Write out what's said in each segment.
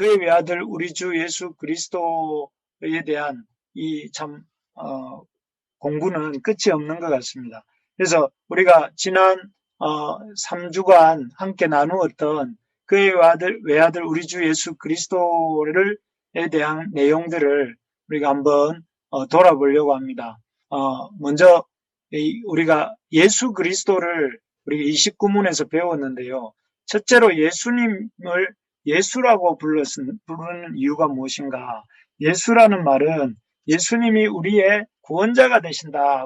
그의 외아들 우리 주 예수 그리스도에 대한 이 참 공부는 끝이 없는 것 같습니다. 그래서 우리가 지난 3주간 함께 나누었던 그의 외아들 우리 주 예수 그리스도에 대한 내용들을 우리가 한번 돌아보려고 합니다. 먼저 우리가 예수 그리스도를 우리가 29문에서 배웠는데요. 첫째로 예수님을 예수라고 부르는 이유가 무엇인가? 예수라는 말은 예수님이 우리의 구원자가 되신다.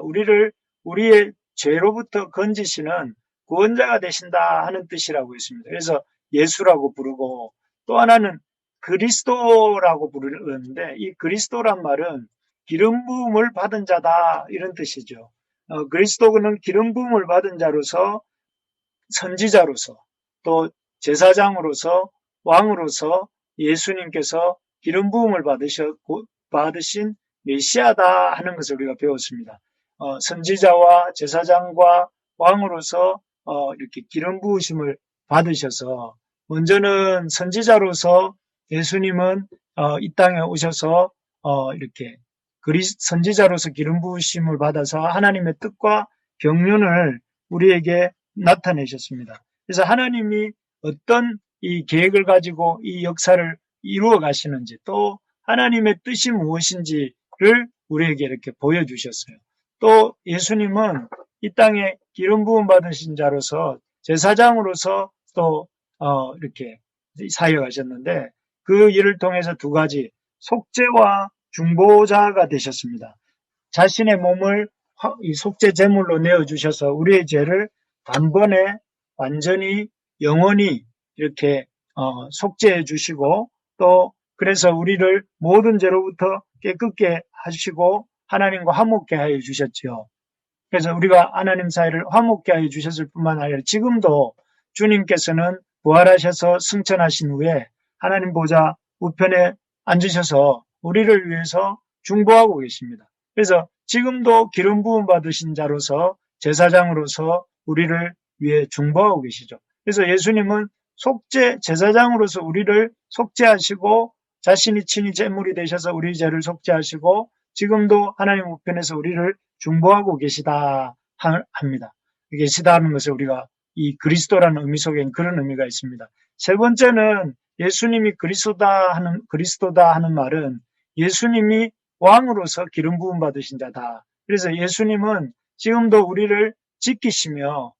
우리의 죄로부터 건지시는 구원자가 되신다 하는 뜻이라고 했습니다. 그래서 예수라고 부르고, 또 하나는 그리스도라고 부르는데, 이 그리스도란 말은 기름 부음을 받은 자다 이런 뜻이죠. 그리스도는 기름 부음을 받은 자로서, 선지자로서, 또 제사장으로서, 왕으로서 예수님께서 기름 부음을 받으신 메시아다 하는 것을 우리가 배웠습니다. 선지자와 제사장과 왕으로서 이렇게 기름 부으심을 받으셔서, 먼저는 선지자로서 예수님은 이 땅에 오셔서 이렇게 선지자로서 기름 부으심을 받아서 하나님의 뜻과 경륜을 우리에게 나타내셨습니다. 그래서 하나님이 어떤 이 계획을 가지고 이 역사를 이루어 가시는지, 또 하나님의 뜻이 무엇인지를 우리에게 이렇게 보여주셨어요. 또 예수님은 이 땅에 기름 부음 받으신 자로서 제사장으로서 또 이렇게 사역하셨는데, 그 일을 통해서 두 가지, 속죄와 중보자가 되셨습니다. 자신의 몸을 이 속죄 제물로 내어주셔서 우리의 죄를 단번에 완전히 영원히 이렇게 속죄해 주시고, 또 그래서 우리를 모든 죄로부터 깨끗게 하시고 하나님과 화목케 하여 주셨지요. 그래서 우리가 하나님 사이를 화목케 하여 주셨을 뿐만 아니라 지금도 주님께서는 부활하셔서 승천하신 후에 하나님 보좌 우편에 앉으셔서 우리를 위해서 중보하고 계십니다. 그래서 지금도 기름 부음 받으신 자로서 제사장으로서 우리를 위해 중보하고 계시죠. 그래서 예수님은 제사장으로서 우리를 속죄하시고 자신이 친히 제물이 되셔서 우리 죄를 속죄하시고 지금도 하나님 우편에서 우리를 중보하고 계시다 합니다. 계시다는 것을 우리가 이 그리스도라는 의미 속에는 그런 의미가 있습니다. 세 번째는 예수님이 그리스도다 하는 말은 예수님이 왕으로서 기름 부음 받으신 자다. 그래서 예수님은 지금도 우리를 지키십니다.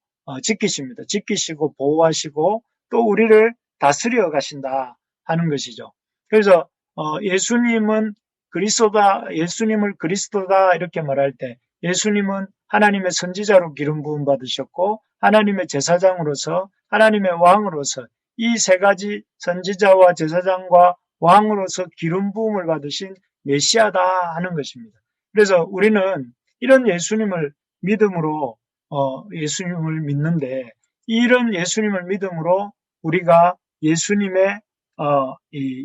지키시고 보호하시고 또 우리를 다스려 가신다 하는 것이죠. 그래서 예수님을 그리스도다 이렇게 말할 때 예수님은 하나님의 선지자로 기름 부음 받으셨고 하나님의 제사장으로서 하나님의 왕으로서 이 세 가지 선지자와 제사장과 왕으로서 기름 부음을 받으신 메시아다 하는 것입니다. 그래서 우리는 이런 예수님을 믿음으로 예수님을 믿는데, 이런 예수님을 믿음으로 우리가 예수님의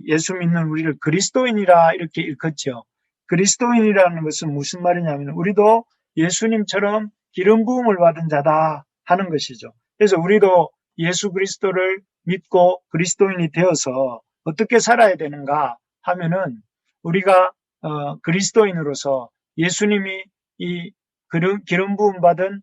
예수 믿는 우리를 그리스도인이라 이렇게 일컫죠. 그리스도인이라는 것은 무슨 말이냐면 우리도 예수님처럼 기름 부음을 받은 자다 하는 것이죠. 그래서 우리도 예수 그리스도를 믿고 그리스도인이 되어서 어떻게 살아야 되는가 하면은 우리가 그리스도인으로서 예수님이 이 기름 부음 받은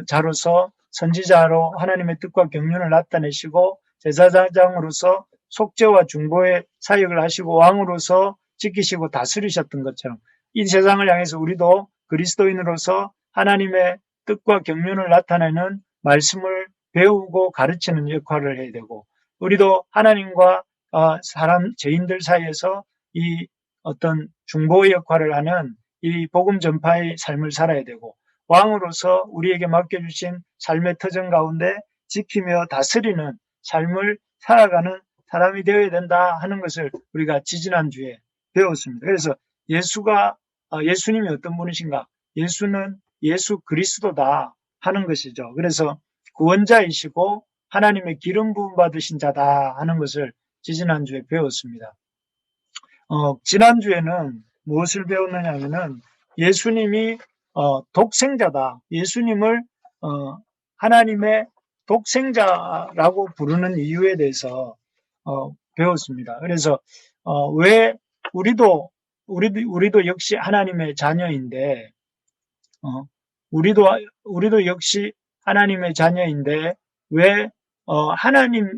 자로서 선지자로 하나님의 뜻과 경륜을 나타내시고 제사장으로서 속죄와 중보의 사역을 하시고 왕으로서 지키시고 다스리셨던 것처럼 이 세상을 향해서 우리도 그리스도인으로서 하나님의 뜻과 경륜을 나타내는 말씀을 배우고 가르치는 역할을 해야 되고, 우리도 하나님과 죄인들 사이에서 이 어떤 중보의 역할을 하는 이 복음 전파의 삶을 살아야 되고, 왕으로서 우리에게 맡겨주신 삶의 터전 가운데 지키며 다스리는 삶을 살아가는 사람이 되어야 된다 하는 것을 우리가 지지난주에 배웠습니다. 그래서 예수님이 어떤 분이신가? 예수는 예수 그리스도다 하는 것이죠. 그래서 구원자이시고 하나님의 기름 부음 받으신 자다 하는 것을 지지난주에 배웠습니다. 지난주에는 무엇을 배웠느냐 하면은 예수님이 독생자다. 예수님을 하나님의 독생자라고 부르는 이유에 대해서 배웠습니다. 그래서 왜 우리도 역시 하나님의 자녀인데 우리도 역시 하나님의 자녀인데 왜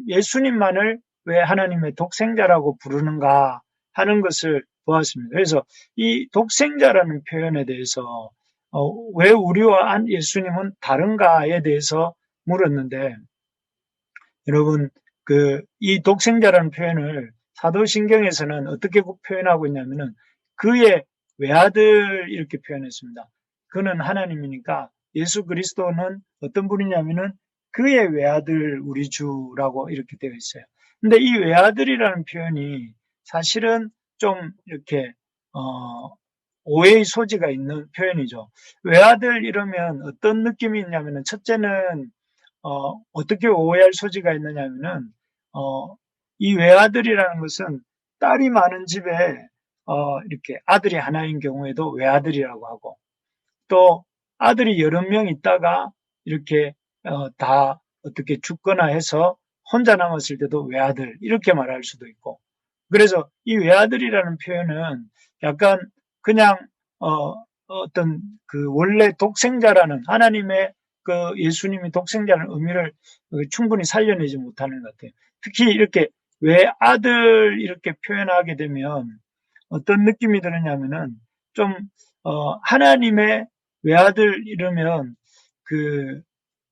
예수님만을 왜 하나님의 독생자라고 부르는가 하는 것을 보았습니다. 그래서 이 독생자라는 표현에 대해서 왜 우리와 예수님은 다른가에 대해서 물었는데, 여러분, 이 독생자라는 표현을 사도신경에서는 어떻게 표현하고 있냐면은 그의 외아들 이렇게 표현했습니다. 그는 하나님이니까 예수 그리스도는 어떤 분이냐면은 그의 외아들 우리 주라고 이렇게 되어 있어요. 근데 이 외아들이라는 표현이 사실은 좀 이렇게 오해의 소지가 있는 표현이죠. 외아들 이러면 어떤 느낌이 있냐면은 첫째는 어떻게 오해할 소지가 있느냐면은 이 외아들이라는 것은 딸이 많은 집에 이렇게 아들이 하나인 경우에도 외아들이라고 하고, 또 아들이 여러 명 있다가 이렇게 다 어떻게 죽거나 해서 혼자 남았을 때도 외아들 이렇게 말할 수도 있고, 그래서 이 외아들이라는 표현은 약간 그냥 어떤 원래 독생자라는 하나님의 예수님이 독생자라는 의미를 충분히 살려내지 못하는 것 같아요. 특히 이렇게 외아들 이렇게 표현하게 되면 어떤 느낌이 드느냐면은 좀 하나님의 외아들 이러면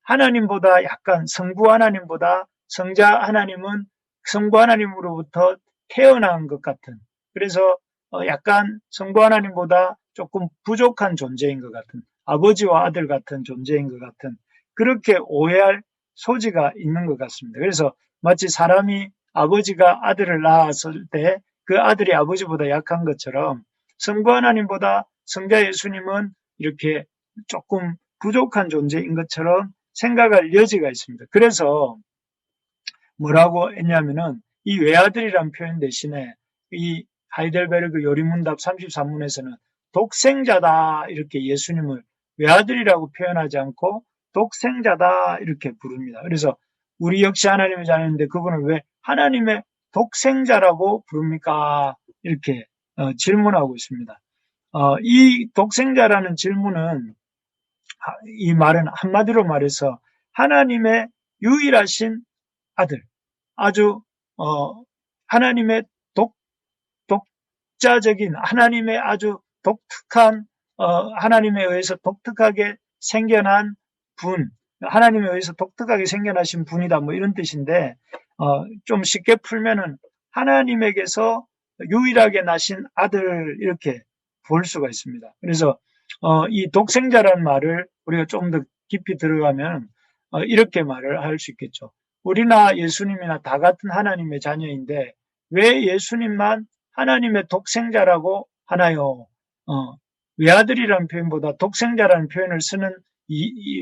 하나님보다 약간 성부 하나님보다 성부 하나님으로부터 태어난 것 같은, 그래서 약간 성부 하나님보다 조금 부족한 존재인 것 같은, 아버지와 아들 같은 존재인 것 같은, 그렇게 오해할 소지가 있는 것 같습니다. 그래서 마치 사람이 아버지가 아들을 낳았을 때 그 아들이 아버지보다 약한 것처럼 성부 하나님보다 성자 예수님은 이렇게 조금 부족한 존재인 것처럼 생각할 여지가 있습니다. 그래서 뭐라고 했냐면은 이 외아들이란 표현 대신에 이 하이델베르그 요리문답 33문에서는 독생자다 이렇게 예수님을 외아들이라고 표현하지 않고 독생자다 이렇게 부릅니다. 그래서 우리 역시 하나님의 자녀인데 그분을 왜 하나님의 독생자라고 부릅니까? 이렇게 질문하고 있습니다. 이 독생자라는 질문은, 이 말은 한마디로 말해서 하나님의 유일하신 아들, 아주 하나님의 독자적인, 하나님의 아주 독특한, 하나님에 의해서 독특하게 생겨난 분, 하나님에 의해서 독특하게 생겨나신 분이다, 뭐 이런 뜻인데, 좀 쉽게 풀면은 하나님에게서 유일하게 나신 아들 이렇게 볼 수가 있습니다. 그래서 이 독생자라는 말을 우리가 조금 더 깊이 들어가면 이렇게 말을 할 수 있겠죠. 우리나 예수님이나 다 같은 하나님의 자녀인데 왜 예수님만 하나님의 독생자라고 하나요? 외아들이라는 표현보다 독생자라는 표현을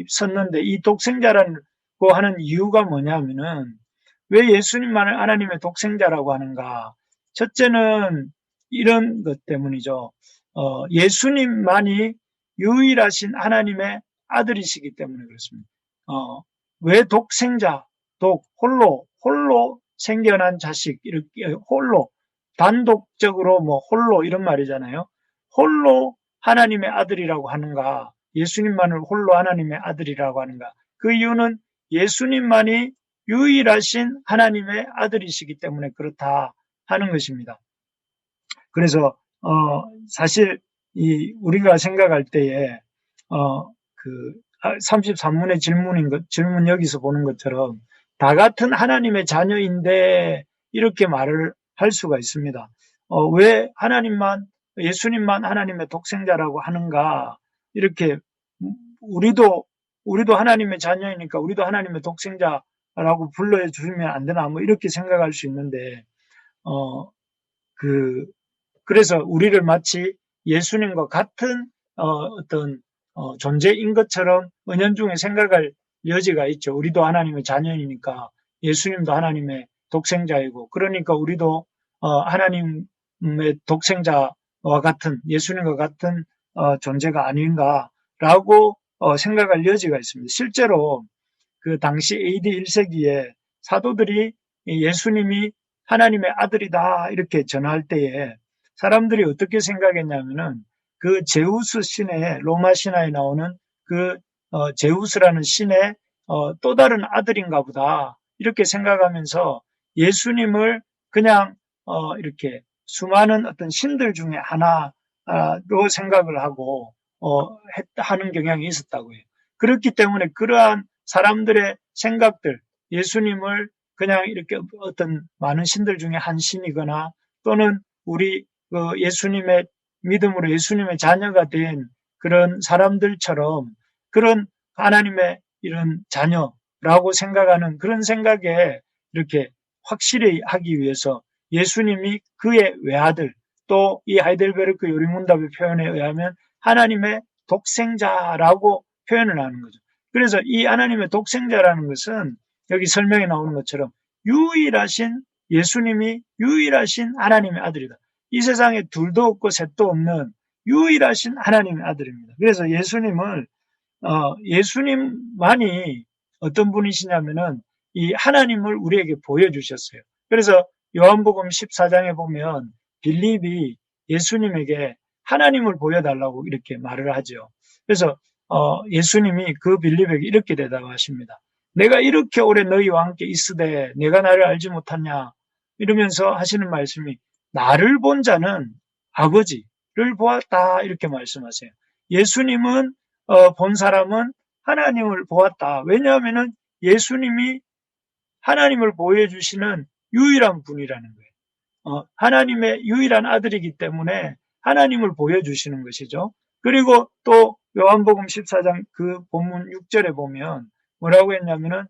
썼는데 이 독생자라고 하는 이유가 뭐냐면은 왜 예수님만을 하나님의 독생자라고 하는가? 첫째는 이런 것 때문이죠. 예수님만이 유일하신 하나님의 아들이시기 때문에 그렇습니다. 왜 독생자, 홀로 생겨난 자식, 이렇게 홀로, 단독적으로 홀로 이런 말이잖아요. 홀로 하나님의 아들이라고 하는가? 예수님만을 홀로 하나님의 아들이라고 하는가? 그 이유는 예수님만이 유일하신 하나님의 아들이시기 때문에 그렇다 하는 것입니다. 그래서 사실 우리가 생각할 때에 33문의 질문 여기서 보는 것처럼 다 같은 하나님의 자녀인데 이렇게 말을 할 수가 있습니다. 왜 예수님만 하나님의 독생자라고 하는가? 이렇게 우리도 하나님의 자녀이니까 우리도 하나님의 독생자라고 불러주면 안 되나? 뭐 이렇게 생각할 수 있는데, 그래서 우리를 마치 예수님과 같은 어떤 존재인 것처럼 은연중에 생각할 여지가 있죠. 우리도 하나님의 자녀이니까 예수님도 하나님의 독생자이고, 그러니까 우리도 하나님의 독생자와 같은, 예수님과 같은 존재가 아닌가라고 생각할 여지가 있습니다. 실제로 그 당시 AD 1세기에 사도들이 예수님이 하나님의 아들이다 이렇게 전할 때에 사람들이 어떻게 생각했냐면은 그 제우스 신의 로마 신화에 나오는 그 제우스라는 신의 또 다른 아들인가 보다 이렇게 생각하면서 예수님을 그냥 이렇게 수많은 어떤 신들 중에 하나로 생각을 하고 하는 경향이 있었다고 해요. 그렇기 때문에 그러한 사람들의 생각들, 예수님을 그냥 이렇게 어떤 많은 신들 중에 한 신이거나 또는 우리 예수님의 믿음으로 예수님의 자녀가 된 그런 사람들처럼 그런 하나님의 이런 자녀라고 생각하는 그런 생각에 이렇게 확실히 하기 위해서 예수님이 그의 외아들, 또 이 하이델베르크 요리문답의 표현에 의하면 하나님의 독생자라고 표현을 하는 거죠. 그래서 이 하나님의 독생자라는 것은 여기 설명에 나오는 것처럼 유일하신 예수님이 유일하신 하나님의 아들이다. 이 세상에 둘도 없고 셋도 없는 유일하신 하나님의 아들입니다. 그래서 예수님만이 어떤 분이시냐면은 이 하나님을 우리에게 보여주셨어요. 그래서 요한복음 14장에 보면 빌립이 예수님에게 하나님을 보여달라고 이렇게 말을 하죠. 그래서 예수님이 그 빌립에게 이렇게 대답하십니다. 내가 이렇게 오래 너희와 함께 있으되 내가 나를 알지 못하냐 이러면서 하시는 말씀이 나를 본 자는 아버지를 보았다 이렇게 말씀하세요. 예수님은 본 사람은 하나님을 보았다. 왜냐하면 예수님이 하나님을 보여주시는 유일한 분이라는 거예요. 하나님의 유일한 아들이기 때문에 하나님을 보여주시는 것이죠. 그리고 또 요한복음 14장 그 본문 6절에 보면 뭐라고 했냐면은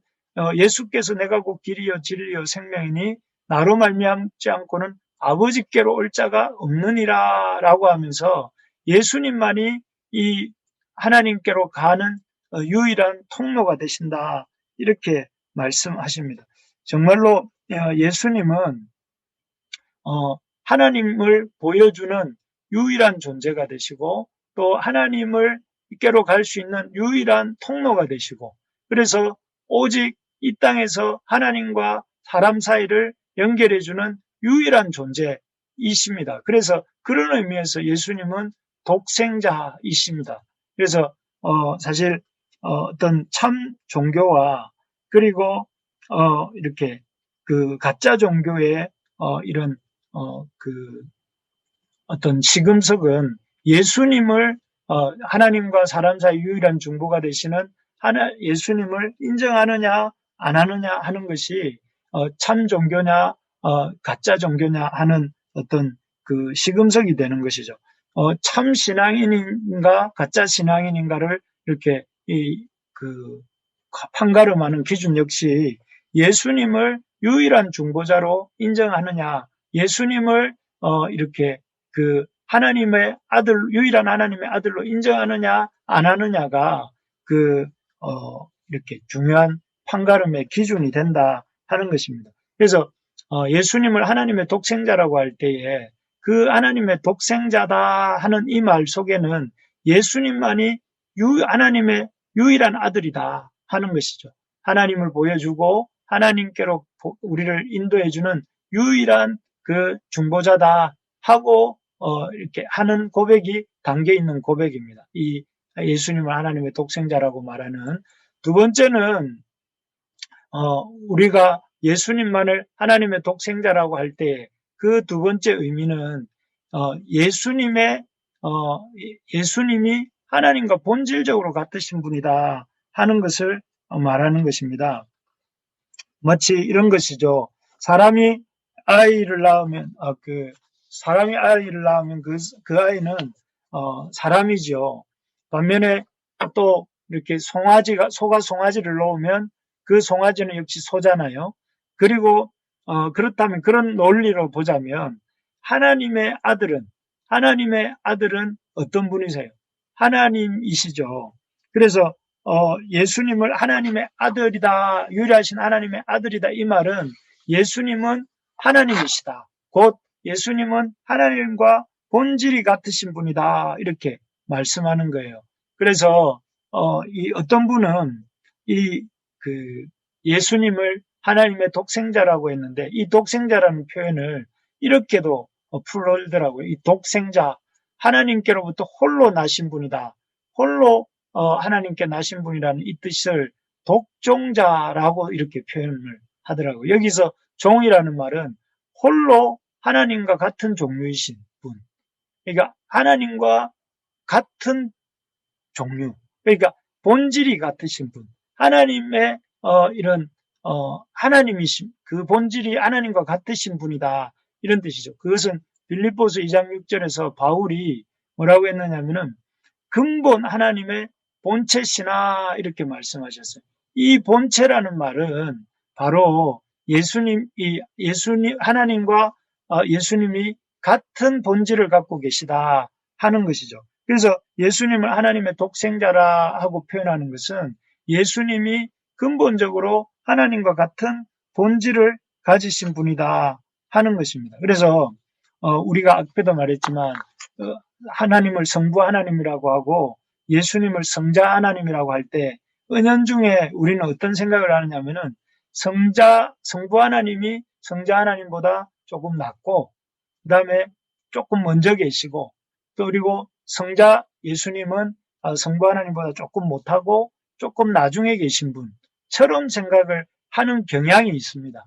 예수께서 내가 곧 길이요 진리요 생명이니 나로 말미암지 않고는 아버지께로 올 자가 없느니라 라고 하면서 예수님만이 이 하나님께로 가는 유일한 통로가 되신다 이렇게 말씀하십니다. 정말로 예수님은 하나님을 보여주는 유일한 존재가 되시고 또 하나님을께로 갈 수 있는 유일한 통로가 되시고 그래서 오직 이 땅에서 하나님과 사람 사이를 연결해주는 유일한 존재이십니다. 그래서 그런 의미에서 예수님은 독생자이십니다. 그래서 사실 어떤 참 종교와 그리고 이렇게 그 가짜 종교의 이런 그 어떤 시금석은 예수님을 하나님과 사람 사이 유일한 중보가 되시는 예수님을 인정하느냐 안 하느냐 하는 것이 참 종교냐 가짜 종교냐 하는 어떤 그 시금석이 되는 것이죠. 참 신앙인인가 가짜 신앙인인가를 이렇게 판가름하는 기준 역시 예수님을 유일한 중보자로 인정하느냐, 예수님을 이렇게 그 하나님의 아들, 유일한 하나님의 아들로 인정하느냐, 안 하느냐가 이렇게 중요한 판가름의 기준이 된다 하는 것입니다. 그래서 예수님을 하나님의 독생자라고 할 때에 그 하나님의 독생자다 하는 이 말 속에는 예수님만이 하나님의 유일한 아들이다 하는 것이죠. 하나님을 보여주고 하나님께로 우리를 인도해주는 유일한 그 중보자다 하고 이렇게 하는 고백이 담겨 있는 고백입니다. 이 예수님을 하나님의 독생자라고 말하는 두 번째는 우리가 예수님만을 하나님의 독생자라고 할 때 그 두 번째 의미는 예수님이 하나님과 본질적으로 같으신 분이다 하는 것을 말하는 것입니다. 마치 이런 것이죠. 사람이 아이를 낳으면 그 아이는 사람이죠. 반면에 또 이렇게 소가 송아지를 놓으면 그 송아지는 역시 소잖아요. 그리고 그렇다면 그런 논리로 보자면 하나님의 아들은 어떤 분이세요? 하나님이시죠. 그래서 예수님을 하나님의 아들이다, 유일하신 하나님의 아들이다 이 말은 예수님은 하나님이시다. 곧 예수님은 하나님과 본질이 같으신 분이다 이렇게 말씀하는 거예요. 그래서 어떤 분은 예수님을 하나님의 독생자라고 했는데 이 독생자라는 표현을 이렇게도 풀더라고요. 이 독생자, 하나님께로부터 홀로 나신 분이다. 홀로 하나님께 나신 분이라는 이 뜻을 독종자라고 이렇게 표현을 하더라고요. 여기서 종이라는 말은 홀로 하나님과 같은 종류이신 분. 그러니까 하나님과 같은 종류. 그러니까 본질이 같으신 분. 하나님의 이런 하나님이신 그 본질이 하나님과 같으신 분이다. 이런 뜻이죠. 그것은 빌립보서 2장 6절에서 바울이 뭐라고 했느냐면은 근본 하나님의 본체시나 이렇게 말씀하셨어요. 이 본체라는 말은 바로 예수님 하나님과 예수님이 같은 본질을 갖고 계시다 하는 것이죠. 그래서 예수님을 하나님의 독생자라 하고 표현하는 것은 예수님이 근본적으로 하나님과 같은 본질을 가지신 분이다 하는 것입니다. 그래서 우리가 아까도 말했지만 하나님을 성부 하나님이라고 하고 예수님을 성자 하나님이라고 할 때 은연중에 우리는 어떤 생각을 하느냐면은 성부 하나님이 성자 하나님보다 조금 낫고 그 다음에 조금 먼저 계시고 또 그리고 성자 예수님은 성부 하나님보다 조금 못하고 조금 나중에 계신 분처럼 생각을 하는 경향이 있습니다.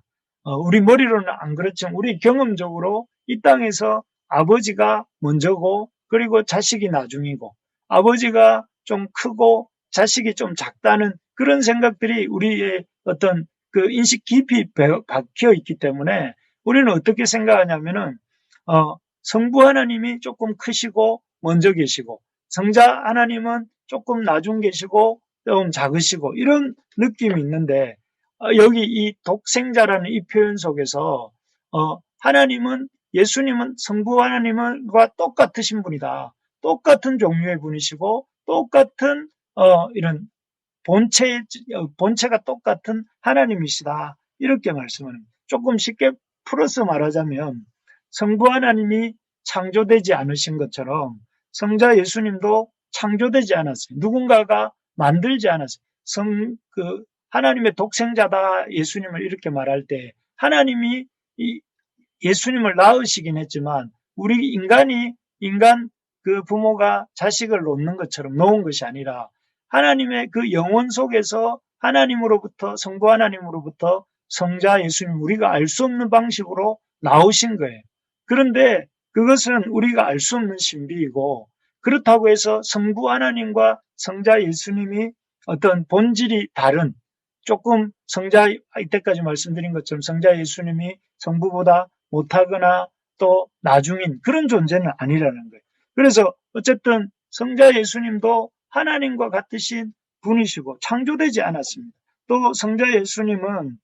우리 머리로는 안 그렇지만 우리 경험적으로 이 땅에서 아버지가 먼저고 그리고 자식이 나중이고 아버지가 좀 크고 자식이 좀 작다는 그런 생각들이 우리의 어떤 그 인식 깊이 박혀 있기 때문에 우리는 어떻게 생각하냐면은 성부 하나님이 조금 크시고 먼저 계시고 성자 하나님은 조금 나중 계시고 좀 작으시고 이런 느낌이 있는데 여기 이 독생자라는 이 표현 속에서 하나님은 예수님은 성부 하나님과 똑같으신 분이다. 똑같은 종류의 분이시고 똑같은 이런 본체가 똑같은 하나님이시다. 이렇게 말씀합니다. 조금 쉽게 풀어서 말하자면 성부 하나님이 창조되지 않으신 것처럼 성자 예수님도 창조되지 않았어요. 누군가가 만들지 않았어요. 하나님의 독생자다 예수님을 이렇게 말할 때 하나님이 예수님을 낳으시긴 했지만 우리 인간 그 부모가 자식을 놓는 것처럼 놓은 것이 아니라 하나님의 그 영혼 속에서 하나님으로부터 성부 하나님으로부터 성자 예수님 우리가 알 수 없는 방식으로 나오신 거예요. 그런데 그것은 우리가 알 수 없는 신비이고 그렇다고 해서 성부 하나님과 성자 예수님이 어떤 본질이 다른 조금 이때까지 말씀드린 것처럼 성자 예수님이 성부보다 못하거나 또 나중인 그런 존재는 아니라는 거예요. 그래서 어쨌든 성자 예수님도 하나님과 같으신 분이시고 창조되지 않았습니다. 또 성자 예수님은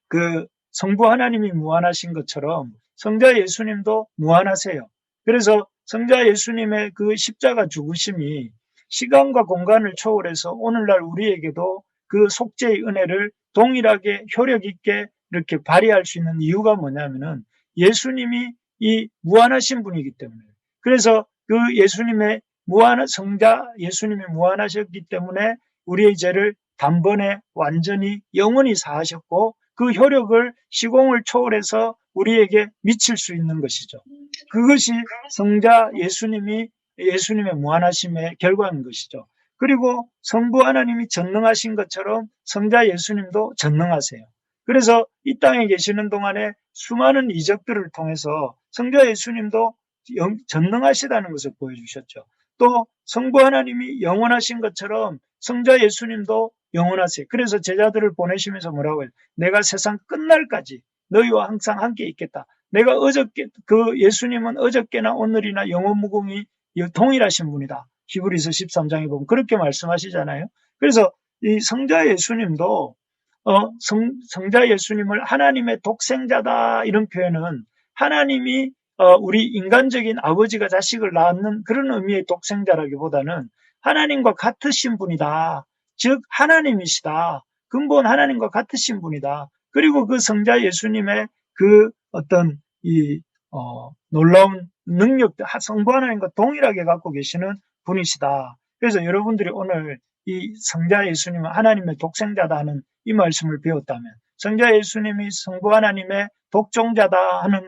그 성부 하나님이 무한하신 것처럼 성자 예수님도 무한하세요. 그래서 성자 예수님의 그 십자가 죽으심이 시간과 공간을 초월해서 오늘날 우리에게도 그 속죄의 은혜를 동일하게 효력 있게 이렇게 발휘할 수 있는 이유가 뭐냐면은 예수님이 이 무한하신 분이기 때문에 그래서 그 성자 예수님이 무한하셨기 때문에 우리의 죄를 단번에 완전히 영원히 사하셨고 그 효력을 시공을 초월해서 우리에게 미칠 수 있는 것이죠. 그것이 성자 예수님의 무한하심의 결과인 것이죠. 그리고 성부 하나님이 전능하신 것처럼 성자 예수님도 전능하세요. 그래서 이 땅에 계시는 동안에 수많은 이적들을 통해서 성자 예수님도 전능하시다는 것을 보여주셨죠. 또 성부 하나님이 영원하신 것처럼 성자 예수님도 영원하세요. 그래서 제자들을 보내시면서 뭐라고 해요? 내가 세상 끝날까지 너희와 항상 함께 있겠다. 내가 예수님은 어저께나 오늘이나 영원무궁히 동일하신 분이다. 히브리서 13장에 보면 그렇게 말씀하시잖아요. 그래서 이 성자 예수님도 성자 예수님을 하나님의 독생자다 이런 표현은 하나님이 우리 인간적인 아버지가 자식을 낳는 그런 의미의 독생자라기보다는 하나님과 같으신 분이다. 즉 하나님이시다. 근본 하나님과 같으신 분이다. 그리고 그 성자 예수님의 그 어떤 놀라운 능력들 성부 하나님과 동일하게 갖고 계시는 분이시다. 그래서 여러분들이 오늘 이 성자 예수님은 하나님의 독생자다 하는 이 말씀을 배웠다면 성자 예수님이 성부 하나님의 독종자다 하는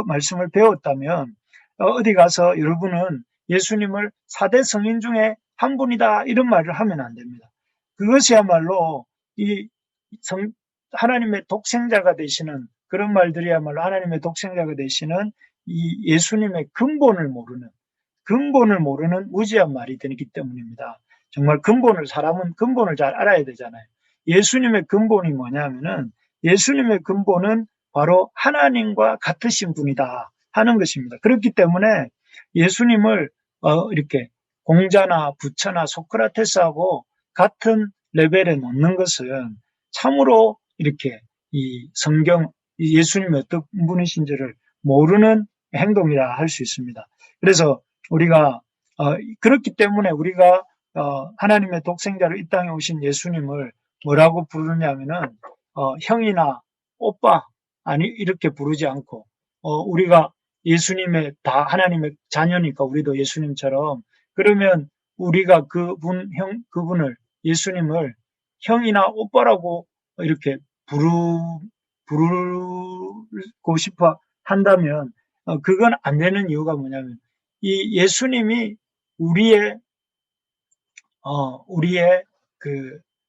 말씀을 배웠다면 어디 가서 여러분은 예수님을 4대 성인 중에 한 분이다 이런 말을 하면 안 됩니다. 그것이야말로 하나님의 독생자가 되시는 그런 말들이야말로 하나님의 독생자가 되시는 이 예수님의 근본을 모르는 무지한 말이 되기 때문입니다. 정말 사람은 근본을 잘 알아야 되잖아요. 예수님의 근본이 뭐냐면은 예수님의 근본은 바로 하나님과 같으신 분이다 하는 것입니다. 그렇기 때문에 예수님을 이렇게 공자나 부처나 소크라테스하고 같은 레벨에 놓는 것은 참으로 이렇게 이 성경 예수님이 어떤 분이신지를 모르는 행동이라 할 수 있습니다. 그래서 우리가 그렇기 때문에 우리가 하나님의 독생자로 이 땅에 오신 예수님을 뭐라고 부르냐면은 형이나 오빠 아니 이렇게 부르지 않고 우리가 예수님의 다 하나님의 자녀니까 우리도 예수님처럼 그러면 우리가 그분을 예수님을 형이나 오빠라고 이렇게 부르고 싶어 한다면 그건 안 되는 이유가 뭐냐면 이 예수님이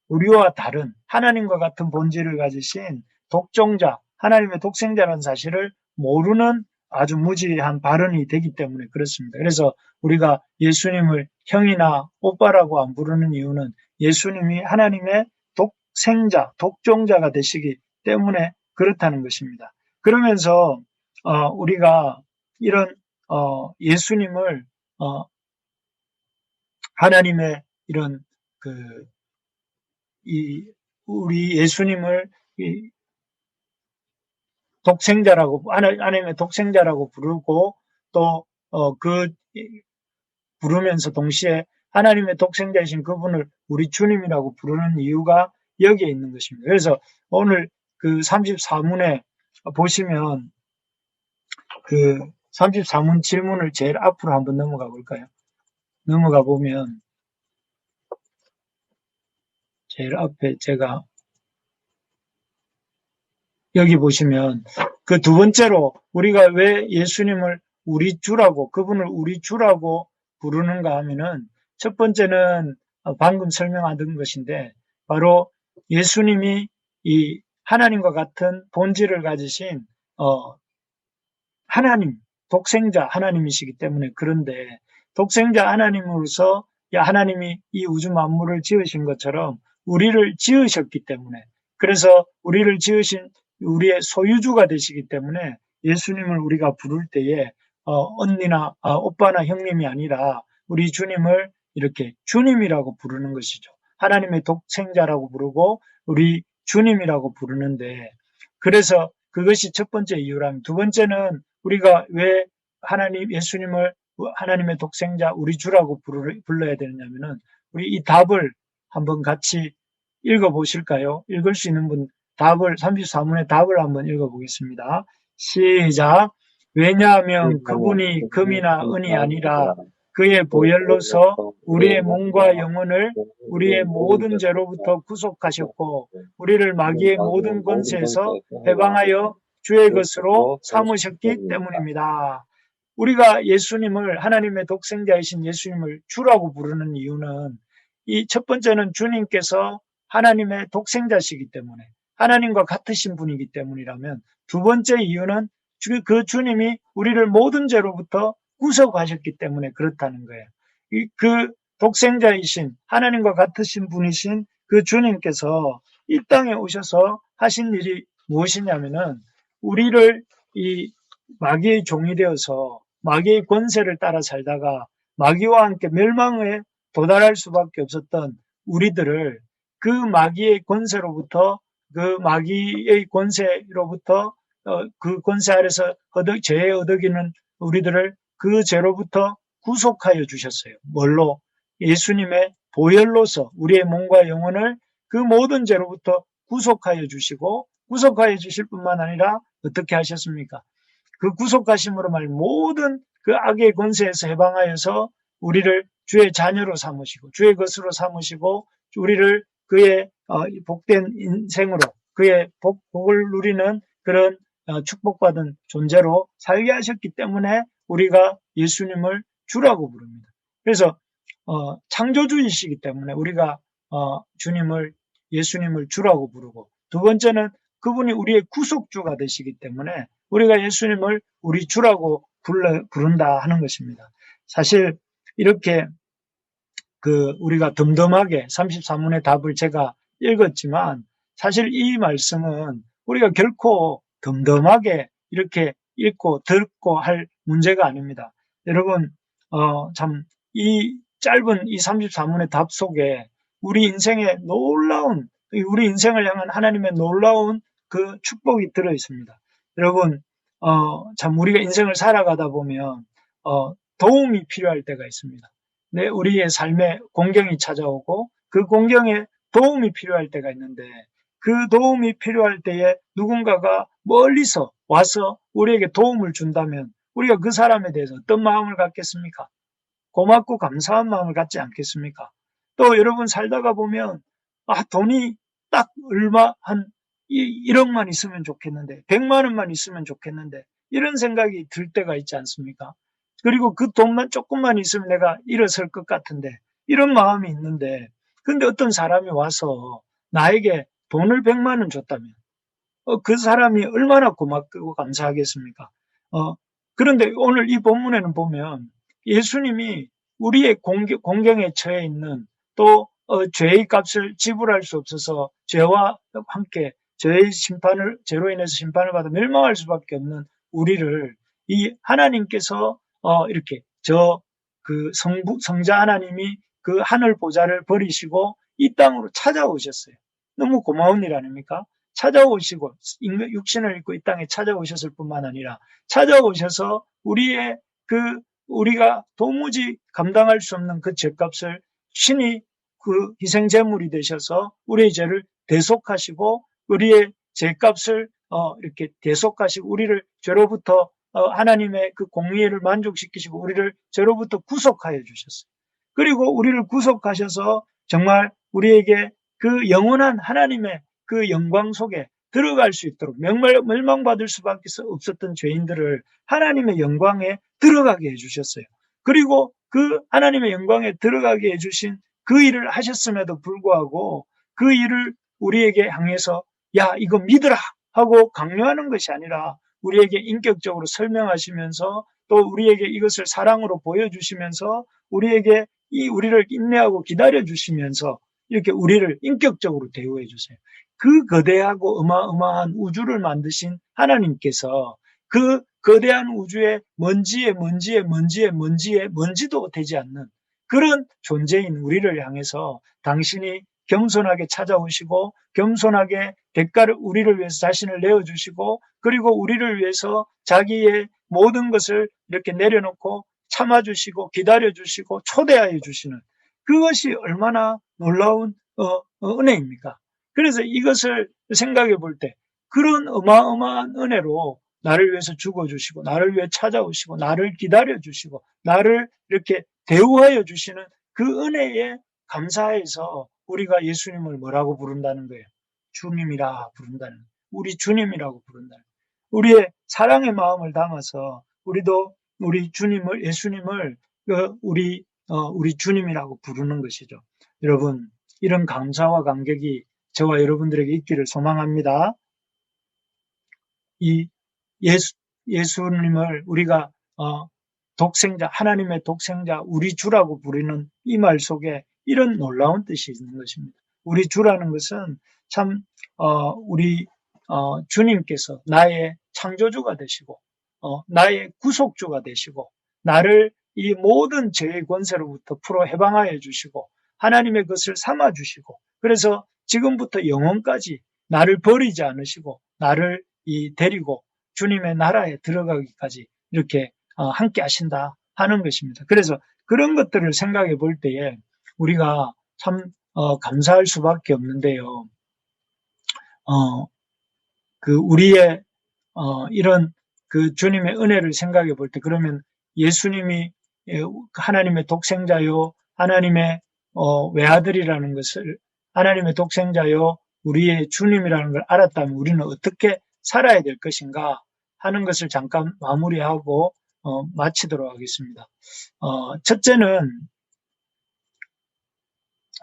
우리와 다른 하나님과 같은 본질을 가지신 독종자, 하나님의 독생자라는 사실을 모르는 아주 무지한 발언이 되기 때문에 그렇습니다. 그래서 우리가 예수님을 형이나 오빠라고 안 부르는 이유는 예수님이 하나님의 독생자, 독종자가 되시기 때문에 그렇다는 것입니다. 그러면서 우리가 이런 예수님을 하나님의 이런 우리 예수님을 하나님의 독생자라고 부르고 또 부르면서 동시에 하나님의 독생자이신 그분을 우리 주님이라고 부르는 이유가 여기에 있는 것입니다. 그래서 오늘 그 34문에 보시면 그 34문 질문을 제일 앞으로 한번 넘어가 볼까요? 넘어가 보면 제일 앞에 제가 여기 보시면 그 두 번째로 우리가 왜 예수님을 우리 주라고 그분을 우리 주라고 부르는가 하면은 첫 번째는 방금 설명하던 것인데 바로 예수님이 이 하나님과 같은 본질을 가지신 하나님, 독생자 하나님이시기 때문에 그런데 독생자 하나님으로서 하나님이 이 우주 만물을 지으신 것처럼 우리를 지으셨기 때문에 그래서 우리를 지으신 우리의 소유주가 되시기 때문에 예수님을 우리가 부를 때에 언니나 오빠나 형님이 아니라 우리 주님을 이렇게 주님이라고 부르는 것이죠. 하나님의 독생자라고 부르고 우리 주님이라고 부르는데 그래서 그것이 첫 번째 이유라면 두 번째는 우리가 왜 예수님을 하나님의 독생자 우리 주라고 불러야 되느냐면은 우리 이 답을 한번 같이 읽어보실까요? 읽을 수 있는 분 34문의 답을 한번 읽어보겠습니다. 시작. 왜냐하면 그분이 금이나 은이 아니라 그의 보혈로서 우리의 몸과 영혼을 우리의 모든 죄로부터 구속하셨고 우리를 마귀의 모든 권세에서 해방하여 주의 것으로 삼으셨기 때문입니다. 우리가 예수님을 하나님의 독생자이신 예수님을 주라고 부르는 이유는 이 첫 번째는 주님께서 하나님의 독생자시기 때문에 하나님과 같으신 분이기 때문이라면 두 번째 이유는 그 주님이 우리를 모든 죄로부터 구속하셨기 때문에 그렇다는 거예요. 그 독생자이신 하나님과 같으신 분이신 그 주님께서 이 땅에 오셔서 하신 일이 무엇이냐면은 우리를 이 마귀의 종이 되어서 마귀의 권세를 따라 살다가 마귀와 함께 멸망에 도달할 수밖에 없었던 우리들을 그 마귀의 권세로부터 그 마귀의 권세로부터 그 권세 아래서 죄에 얻어기는 우리들을 그 죄로부터 구속하여 주셨어요. 뭘로? 예수님의 보혈로서 우리의 몸과 영혼을 그 모든 죄로부터 구속하여 주시고 구속하여 주실 뿐만 아니라 어떻게 하셨습니까? 그 구속하심으로 말미암아 모든 그 악의 권세에서 해방하여서 우리를 주의 자녀로 삼으시고 주의 것으로 삼으시고 우리를 그의 복된 인생으로 그의 복을 누리는 그런 축복받은 존재로 살게 하셨기 때문에 우리가 예수님을 주라고 부릅니다. 그래서 창조주이시기 때문에 우리가 예수님을 주라고 부르고, 두 번째는 그분이 우리의 구속주가 되시기 때문에 우리가 예수님을 우리 주라고 부른다 하는 것입니다. 사실 이렇게 우리가 덤덤하게 34문의 답을 제가 읽었지만, 사실 이 말씀은 우리가 결코 덤덤하게 이렇게 읽고 듣고 할 문제가 아닙니다. 여러분, 참, 이 짧은 이 34문의 답 속에 우리 인생의 놀라운, 우리 인생을 향한 하나님의 놀라운 그 축복이 들어 있습니다. 여러분, 참, 우리가 인생을 살아가다 보면, 도움이 필요할 때가 있습니다. 네, 우리의 삶에 공경이 찾아오고 그 공경에 도움이 필요할 때가 있는데, 그 도움이 필요할 때에 누군가가 멀리서 와서 우리에게 도움을 준다면 우리가 그 사람에 대해서 어떤 마음을 갖겠습니까? 고맙고 감사한 마음을 갖지 않겠습니까? 또 여러분 살다가 보면 돈이 딱 얼마 한 1억만 있으면 좋겠는데, 100만 원만 있으면 좋겠는데, 이런 생각이 들 때가 있지 않습니까? 그리고 그 돈만 조금만 있으면 내가 일어설 것 같은데, 이런 마음이 있는데, 근데 어떤 사람이 와서 나에게 돈을 100만 원 줬다면 그 사람이 얼마나 고맙고 감사하겠습니까? 그런데 오늘 이 본문에는 보면 예수님이 우리의 공경에 처해 있는, 또 죄의 값을 지불할 수 없어서 죄와 함께 죄로 인해서 심판을 받아 멸망할 수밖에 없는 우리를, 이 하나님께서 이렇게 성자 하나님이 그 하늘 보좌를 버리시고 이 땅으로 찾아오셨어요. 너무 고마운 일 아닙니까? 찾아오시고 육신을 입고 이 땅에 찾아오셨을 뿐만 아니라 찾아오셔서 우리가 도무지 감당할 수 없는 그 죄값을 신이 그 희생 제물이 되셔서 우리의 죄를 대속하시고, 우리의 죄값을 이렇게 대속하시고 우리를 죄로부터 하나님의 그 공의를 만족시키시고 우리를 죄로부터 구속하여 주셨어요. 그리고 우리를 구속하셔서 정말 우리에게 그 영원한 하나님의 그 영광 속에 들어갈 수 있도록, 멸망받을 수밖에 없었던 죄인들을 하나님의 영광에 들어가게 해주셨어요. 그리고 그 하나님의 영광에 들어가게 해주신 그 일을 하셨음에도 불구하고 그 일을 우리에게 향해서 야, 이거 믿으라 하고 강요하는 것이 아니라 우리에게 인격적으로 설명하시면서 또 우리에게 이것을 사랑으로 보여주시면서 우리에게 우리를 인내하고 기다려주시면서 이렇게 우리를 인격적으로 대우해 주세요. 그 거대하고 어마어마한 우주를 만드신 하나님께서 그 거대한 우주의 먼지도 되지 않는 그런 존재인 우리를 향해서 당신이 겸손하게 찾아오시고 겸손하게 대가를 우리를 위해서 자신을 내어주시고, 그리고 우리를 위해서 자기의 모든 것을 이렇게 내려놓고 참아주시고 기다려주시고 초대하여 주시는, 그것이 얼마나 놀라운 은혜입니까? 그래서 이것을 생각해 볼 때 그런 어마어마한 은혜로 나를 위해서 죽어주시고 나를 위해 찾아오시고 나를 기다려주시고 나를 이렇게 대우하여 주시는 그 은혜에 감사해서 우리가 예수님을 뭐라고 부른다는 거예요? 주님이라 부른다는 거예요. 우리 주님이라고 부른다는 거예요. 우리의 사랑의 마음을 담아서 우리도 예수님을 우리 주님이라고 부르는 것이죠. 여러분, 이런 감사와 감격이 저와 여러분들에게 있기를 소망합니다. 이 예수님을 우리가 독생자, 하나님의 독생자, 우리 주라고 부르는 이 말 속에 이런 놀라운 뜻이 있는 것입니다. 우리 주라는 것은 참 우리 주님께서 나의 창조주가 되시고 나의 구속주가 되시고 나를 이 모든 죄의 권세로부터 풀어 해방하여 주시고 하나님의 것을 삼아 주시고, 그래서 지금부터 영원까지 나를 버리지 않으시고 나를 데리고 주님의 나라에 들어가기까지 이렇게 함께 하신다 하는 것입니다. 그래서 그런 것들을 생각해 볼 때에 우리가 참 감사할 수밖에 없는데요. 우리의 이런 그 주님의 은혜를 생각해 볼 때, 그러면 예수님이 하나님의 독생자요, 하나님의 외아들이라는 것을, 하나님의 독생자요, 우리의 주님이라는 걸 알았다면 우리는 어떻게 살아야 될 것인가 하는 것을 잠깐 마무리하고 마치도록 하겠습니다. 첫째는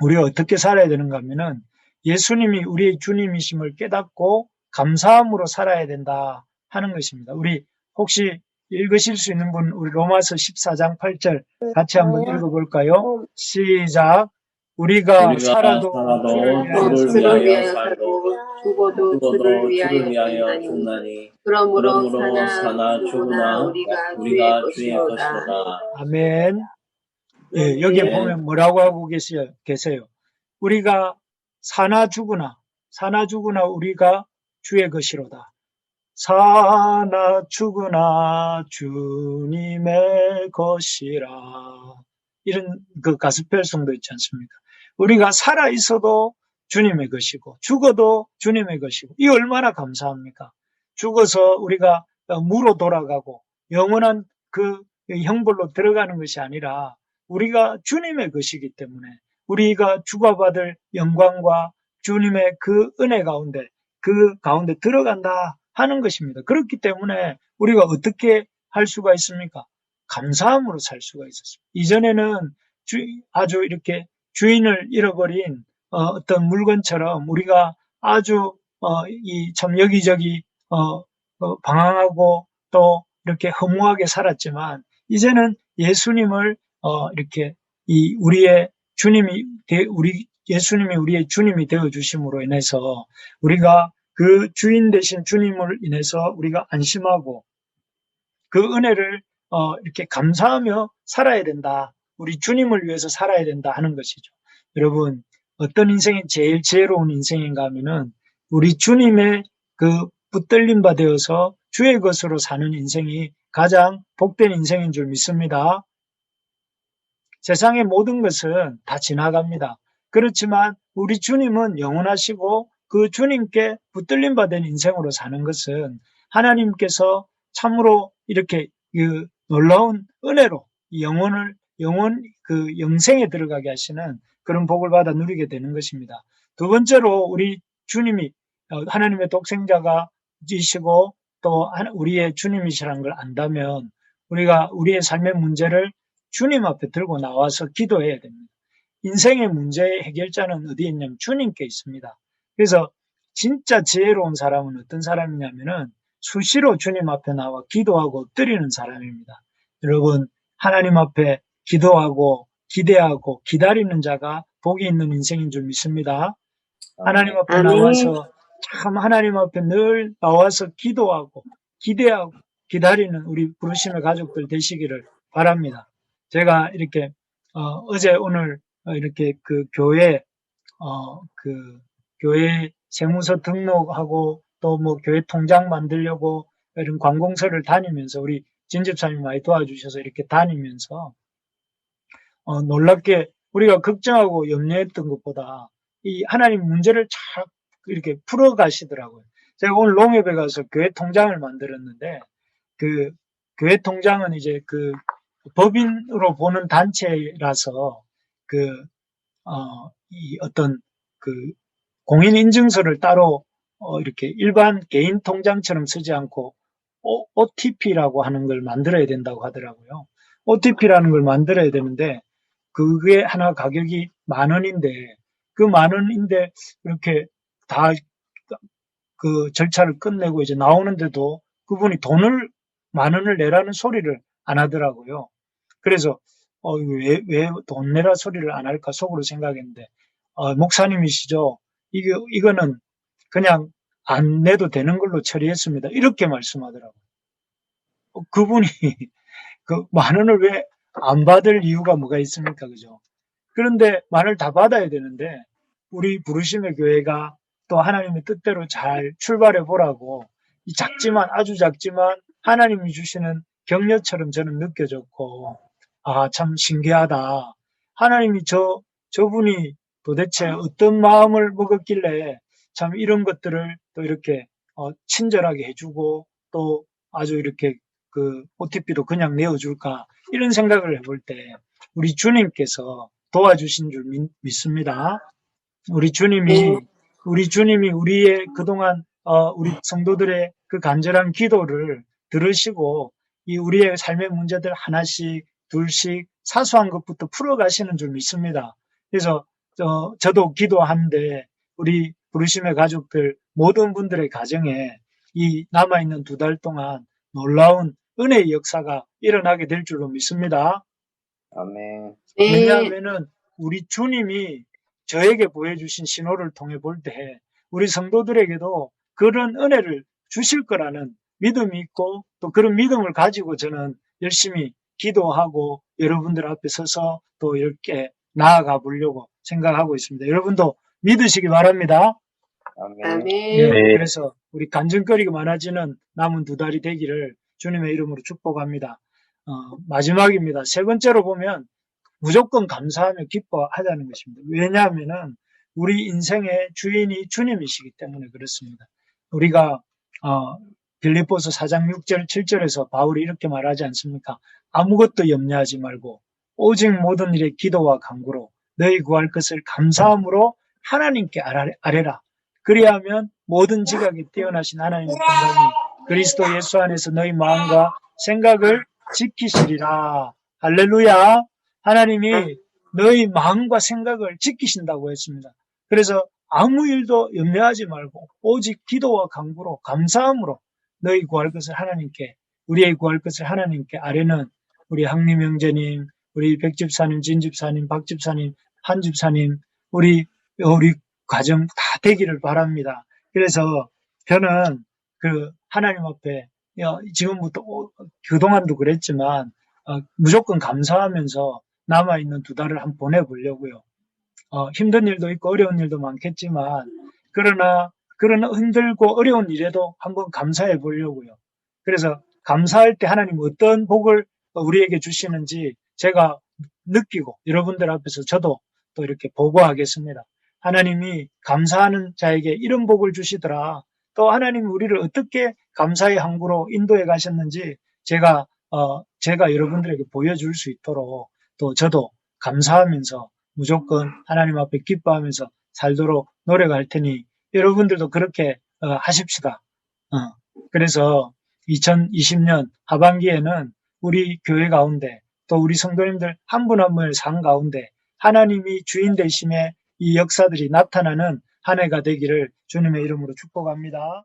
우리가 어떻게 살아야 되는가 하면은 예수님이 우리의 주님이심을 깨닫고 감사함으로 살아야 된다 하는 것입니다. 우리 혹시 읽으실 수 있는 분 우리 로마서 14장 8절 같이 한번 읽어볼까요? 시작. 우리가 살아도 주를 주를 위하여 위하여 살고 죽어도 주를 위하여 죽나니 그러므로 사나 죽으나 우리가 주의 것이로다. 아멘. 예, 여기에 보면 뭐라고 하고 계세요? 우리가 사나 죽으나 우리가 주의 것이로다. 사나 죽으나 주님의 것이라. 이런 그 가스펠송도 있지 않습니까? 우리가 살아 있어도 주님의 것이고 죽어도 주님의 것이고 이 얼마나 감사합니까? 죽어서 우리가 무로 돌아가고 영원한 그 형벌로 들어가는 것이 아니라 우리가 주님의 것이기 때문에 우리가 주고받을 영광과 주님의 그 은혜 가운데 들어간다 하는 것입니다. 그렇기 때문에 우리가 어떻게 할 수가 있습니까? 감사함으로 살 수가 있었습니다. 이전에는 아주 이렇게 주인을 잃어버린 어떤 물건처럼 우리가 아주 참 여기저기 방황하고 또 이렇게 허무하게 살았지만 이제는 예수님을 이렇게 예수님이 우리의 주님이 되어 주심으로 인해서 우리가 그 주인 되신 주님을 인해서 우리가 안심하고 그 은혜를 이렇게 감사하며 살아야 된다. 우리 주님을 위해서 살아야 된다 하는 것이죠. 여러분, 어떤 인생이 제일 지혜로운 인생인가 하면은 우리 주님의 그 붙들림 바 되어서 주의 것으로 사는 인생이 가장 복된 인생인 줄 믿습니다. 세상의 모든 것은 다 지나갑니다. 그렇지만 우리 주님은 영원하시고 그 주님께 붙들림 받은 인생으로 사는 것은 하나님께서 참으로 이렇게 그 놀라운 은혜로 영생에 들어가게 하시는 그런 복을 받아 누리게 되는 것입니다. 두 번째로 우리 주님이 하나님의 독생자가 이시고 또 우리의 주님이시라는 걸 안다면 우리가 우리의 삶의 문제를 주님 앞에 들고 나와서 기도해야 됩니다. 인생의 문제의 해결자는 어디에 있냐면 주님께 있습니다. 그래서 진짜 지혜로운 사람은 어떤 사람이냐면은 수시로 주님 앞에 나와 기도하고 엎드리는 사람입니다. 여러분, 하나님 앞에 기도하고 기대하고 기다리는 자가 복이 있는 인생인 줄 믿습니다. 하나님 앞에 나와서 참 하나님 앞에 늘 나와서 기도하고 기대하고 기다리는 우리 부르심의 가족들 되시기를 바랍니다. 제가 이렇게 어제 오늘 이렇게 그 교회 교회 세무서 등록하고 또 뭐 교회 통장 만들려고 이런 관공서를 다니면서 우리 진집사님이 많이 도와주셔서 이렇게 다니면서 놀랍게 우리가 걱정하고 염려했던 것보다 이 하나님 문제를 잘 이렇게 풀어 가시더라고요. 제가 오늘 농협에 가서 교회 통장을 만들었는데 그 교회 통장은 이제 그 법인으로 보는 단체라서 이 어떤 그 공인인증서를 따로 이렇게 일반 개인 통장처럼 쓰지 않고 OTP라고 하는 걸 만들어야 된다고 하더라고요. OTP라는 걸 만들어야 되는데 그게 하나 가격이 10,000원인데 그 10,000원인데 이렇게 다 그 절차를 끝내고 이제 나오는데도 그분이 10,000원을 내라는 소리를 안 하더라고요. 그래서 왜 돈 내라 소리를 안 할까 속으로 생각했는데 목사님이시죠? 이거는 그냥 안 내도 되는 걸로 처리했습니다. 이렇게 말씀하더라고요. 그분이 그 10,000원을 왜 안 받을 이유가 뭐가 있습니까? 그죠? 그런데 10,000원을 다 받아야 되는데 우리 부르심의 교회가 또 하나님의 뜻대로 잘 출발해 보라고 아주 작지만 하나님이 주시는 격려처럼 저는 느껴졌고 참 신기하다. 하나님이 저분이 도대체 어떤 마음을 먹었길래 참 이런 것들을 또 이렇게 친절하게 해주고 또 아주 이렇게 그 OTP도 그냥 내어줄까 이런 생각을 해볼 때 우리 주님께서 도와주신 줄 믿습니다. 우리 주님이 우리 주님이 우리의 그동안 우리 성도들의 그 간절한 기도를 들으시고 이 우리의 삶의 문제들 하나씩 둘씩 사소한 것부터 풀어가시는 줄 믿습니다. 그래서 저도 기도하는데 우리 부르심의 가족들 모든 분들의 가정에 이 남아있는 2달 동안 놀라운 은혜의 역사가 일어나게 될 줄로 믿습니다. 아멘. 네. 왜냐하면은 우리 주님이 저에게 보여주신 신호를 통해 볼 때 우리 성도들에게도 그런 은혜를 주실 거라는 믿음이 있고 또 그런 믿음을 가지고 저는 열심히 기도하고 여러분들 앞에 서서 또 이렇게 나아가 보려고 생각하고 있습니다. 여러분도 믿으시기 바랍니다. 아멘. 아멘. 예, 그래서 우리 간증거리가 많아지는 남은 2달이 되기를 주님의 이름으로 축복합니다. 마지막입니다. 3번째로 보면 무조건 감사하며 기뻐하자는 것입니다. 왜냐하면은 우리 인생의 주인이 주님이시기 때문에 그렇습니다. 우리가 빌립보서 4장 6절 7절에서 바울이 이렇게 말하지 않습니까? 아무것도 염려하지 말고 오직 모든 일에 기도와 간구로 너희 구할 것을 감사함으로 하나님께 아뢰라. 그리하면 모든 지각이 뛰어나신 하나님의 평강이 그리스도 예수 안에서 너희 마음과 생각을 지키시리라. 할렐루야. 하나님이 너희 마음과 생각을 지키신다고 했습니다. 그래서 아무 일도 염려하지 말고 오직 기도와 간구로 감사함으로 너희 구할 것을 하나님께 우리의 구할 것을 하나님께 아뢰는 우리 항림 형제님, 우리 백집사님, 진집사님, 박집사님, 한집사님 우리 가정 다 되기를 바랍니다. 그래서 저는 그 하나님 앞에 지금부터 그동안도 그랬지만 무조건 감사하면서 남아있는 2달을 한번 보내보려고요. 힘든 일도 있고 어려운 일도 많겠지만 그러나 힘들고 어려운 일에도 한번 감사해 보려고요. 그래서 감사할 때 하나님 어떤 복을 우리에게 주시는지 제가 느끼고 여러분들 앞에서 저도 또 이렇게 보고하겠습니다. 하나님이 감사하는 자에게 이런 복을 주시더라. 또 하나님이 우리를 어떻게 감사의 항구로 인도해 가셨는지 제가 여러분들에게 보여줄 수 있도록 또 저도 감사하면서 무조건 하나님 앞에 기뻐하면서 살도록 노력할 테니 여러분들도 그렇게 하십시다. 그래서 2020년 하반기에는 우리 교회 가운데 또 우리 성도님들 한 분 한 분의 삶 가운데 하나님이 주인 되심의 이 역사들이 나타나는 한 해가 되기를 주님의 이름으로 축복합니다.